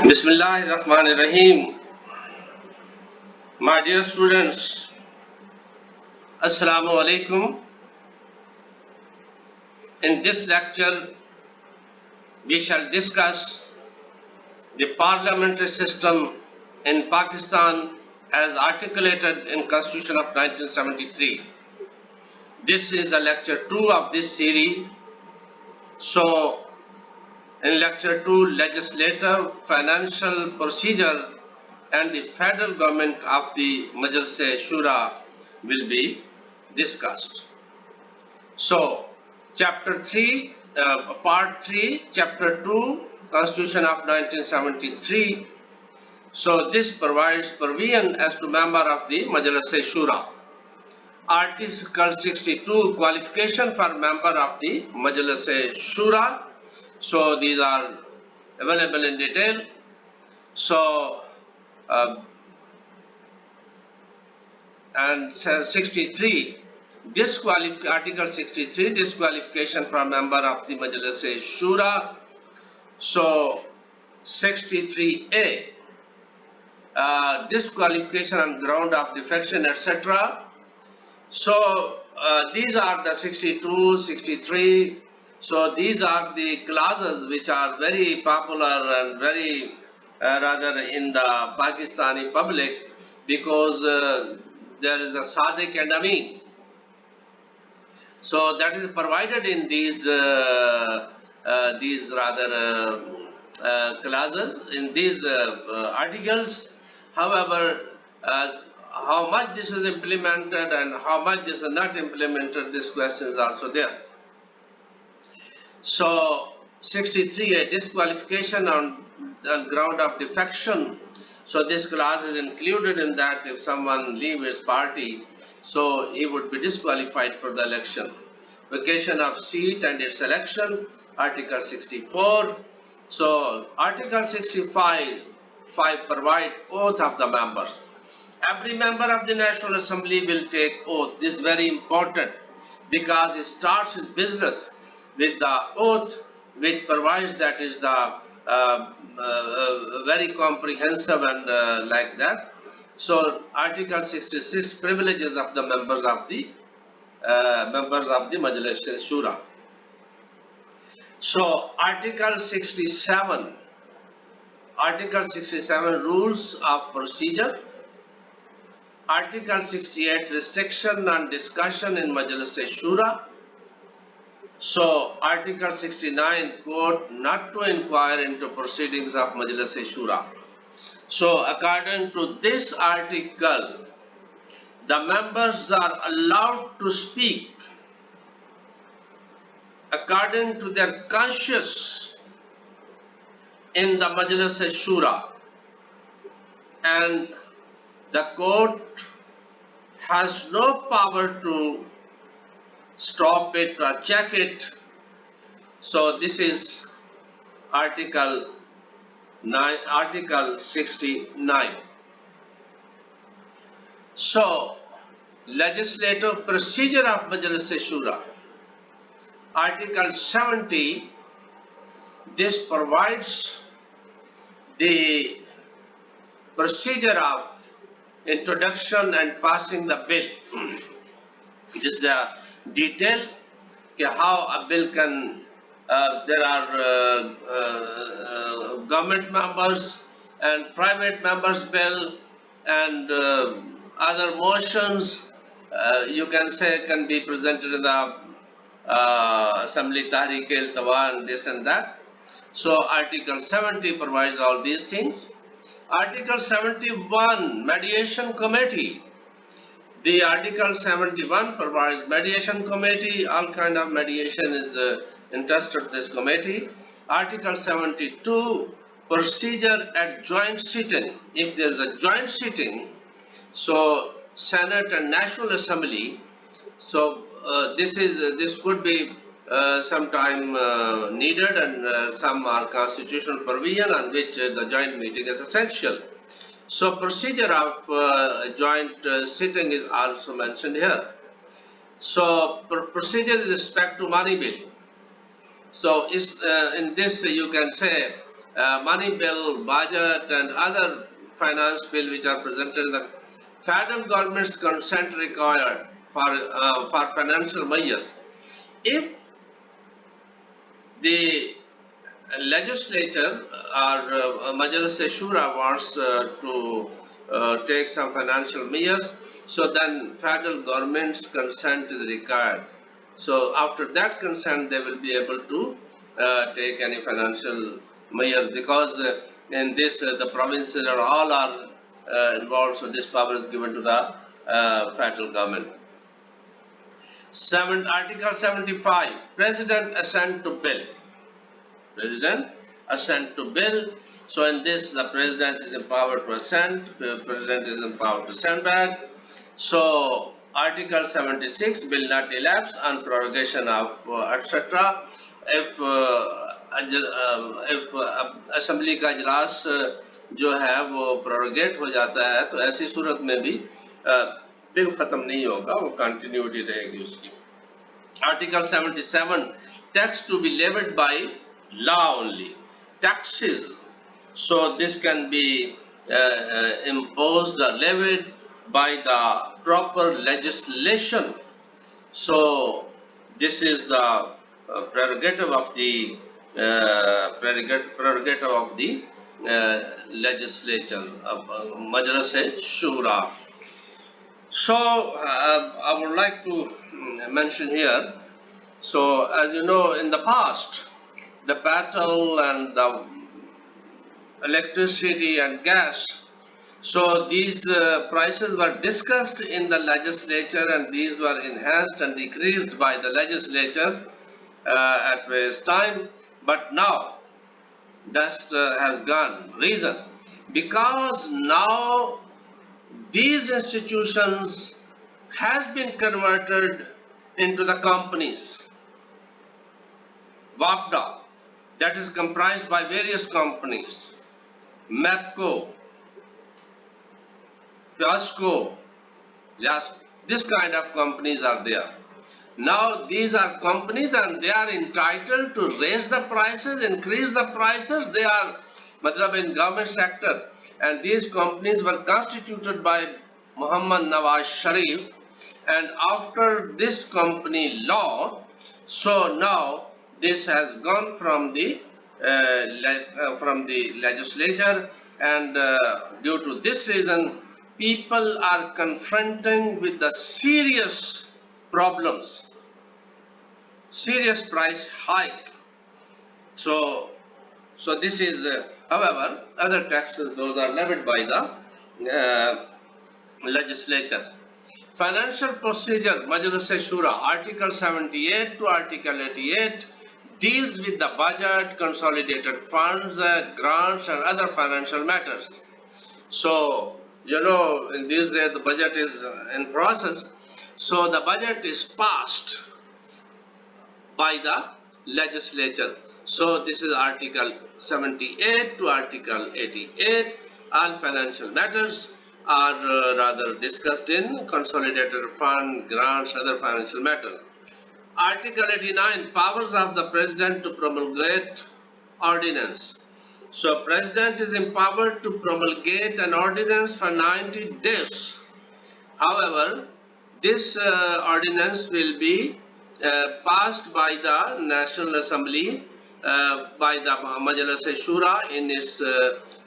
Bismillahirrahmanirrahim. My dear students, Assalamu alaikum. In this lecture, we shall discuss the parliamentary system in Pakistan as articulated in Constitution of 1973. This is a lecture 2 of this series. So, in lecture 2, legislative, financial procedure and the federal government of the Majlis-e-Shoora will be discussed. So, chapter 3, part 3, chapter 2, Constitution of 1973. So, this provides provision as to member of the Majlis-e-Shoora. Article 62, qualification for member of the Majlis-e-Shoora. So, these are available in detail. So, and 63, Article 63, disqualification for member of the Majlis-e-Shoora. So 63A, disqualification on ground of defection, etc. So these are the 62, 63. So these are the clauses which are very popular and very rather in the Pakistani public, because there is a Sadiq and Amin. So that is provided in these clauses, in these articles. However, how much this is implemented and how much this is not implemented, this question is also there. So 63, a disqualification on ground of defection. So this clause is included in that. If someone leaves his party, so he would be disqualified for the election. Vacation of seat and its election, Article 64. So Article 65 provide oath of the members. Every member of the National Assembly will take oath. This is very important because it starts his business with the oath, which provides that is the very comprehensive and like that. So Article 66, privileges of the members of the Majlis-e-Shoora. So Article 67, rules of procedure. Article 68, restriction on discussion in Majlis-e-Shoora. So Article 69, quote, not to inquire into proceedings of Majlis-e-Shoora. So according to this article, the members are allowed to speak according to their conscience in the Majlis-e-Shoora, and the court has no power to stop it or check it. So this is Article 69. So legislative procedure of Majlis-e-Shoora, Article 70, this provides the procedure of introduction and passing the bill. This is the detail how a bill can, there are government members and private members bill and other motions you can say can be presented in the Assembly Tahrik-e-Iltawa and this and that. So Article 70 provides all these things. Article 71, mediation committee. The Article 71 provides mediation committee. All kind of mediation is entrusted to this committee. Article 72, procedure at joint sitting. If there is a joint sitting, so Senate and National Assembly, so this could be sometime needed, and some are constitutional provision on which the joint meeting is essential. So procedure of joint sitting is also mentioned here. So procedure with respect to money bill. So in this you can say money bill, budget, and other finance bill which are presented in the federal government's consent required for financial measures. If the legislature or Majlis-e-Shoora wants to take some financial measures, so then federal government's consent is required. So after that consent, they will be able to take any financial measures, because in this the provinces are all are involved. So this power is given to the federal government. Article 75, President assent to bill. President assent to bill. So in this, the president is empowered to assent, the president is empowered to send back. So Article 76, bill not elapse on prorogation of etc. If assembly का इजलास जो है वो प्रोरोगेट हो जाता है, तो ऐसी सूरत में भी बिल खत्म नहीं होगा, वो कंटिन्यूटी रहेगी उसकी. Article 77, tax to be levied by law only. Taxes, so this can be imposed or levied by the proper legislation. So this is the prerogative of the legislature of Majlis-e-Shoora. So I would like to mention here. So as you know, in the past, the petrol and the electricity and gas, so these prices were discussed in the legislature, and these were enhanced and decreased by the legislature at various time. But now this has gone. Reason? Because now these institutions has been converted into the companies. WAPDA, that is comprised by various companies. MEPCO, Fiasco, yes, this kind of companies are there. Now these are companies and they are entitled to raise the prices, increase the prices. They are in government sector, and these companies were constituted by Muhammad Nawaz Sharif, and after this company law, so now this has gone from the legislature, and due to this reason, people are confronting with the serious problems, serious price hike. So this is, however, other taxes, those are levied by the legislature. Financial Procedure Majlis-e-Shoora Article 78 to Article 88 deals with the budget, consolidated funds, grants, and other financial matters. So you know, in these days the budget is in process. So the budget is passed by the legislature. So this is Article 78 to Article 88. All financial matters are rather discussed in consolidated fund, grants, other financial matters. Article 89, powers of the president to promulgate ordinance. So president is empowered to promulgate an ordinance for 90 days. However, this ordinance will be passed by the National Assembly, by the Majlis-e-Shoora in its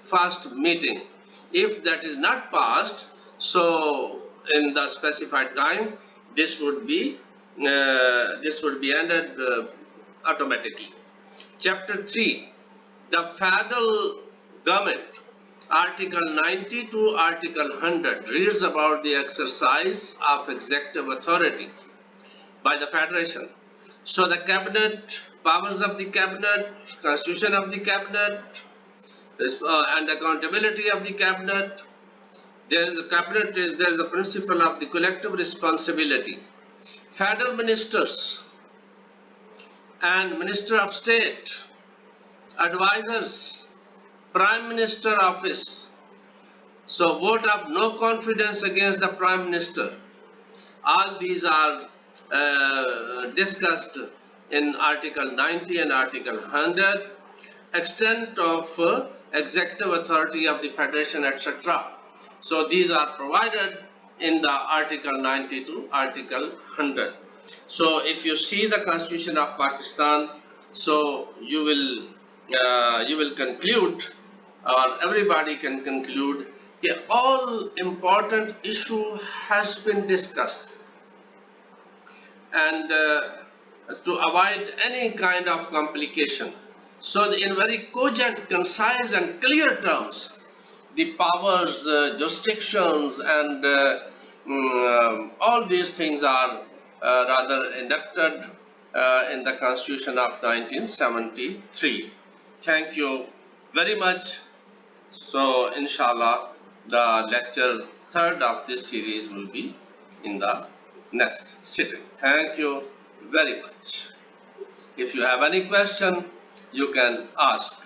first meeting. If that is not passed, so in the specified time, this would be ended automatically. Chapter 3, the federal government, Article 90 to Article 100 reads about the exercise of executive authority by the Federation. So the cabinet, powers of the cabinet, constitution of the cabinet, and accountability of the cabinet. There is a principle of the collective responsibility. Federal ministers and Minister of State, advisors, Prime Minister office. So vote of no confidence against the Prime Minister. All these are discussed in Article 90 and Article 100. extent of executive authority of the Federation, etc. So these are provided in the Article 90 to Article 100. So if you see the Constitution of Pakistan, so you will conclude, or everybody can conclude, that all important issue has been discussed, and to avoid any kind of complication. So in very cogent, concise and clear terms, the powers, jurisdictions and all these things are rather enacted in the Constitution of 1973. Thank you very much. So inshallah, the lecture third of this series will be in the next sitting. Thank you very much. If you have any question, you can ask.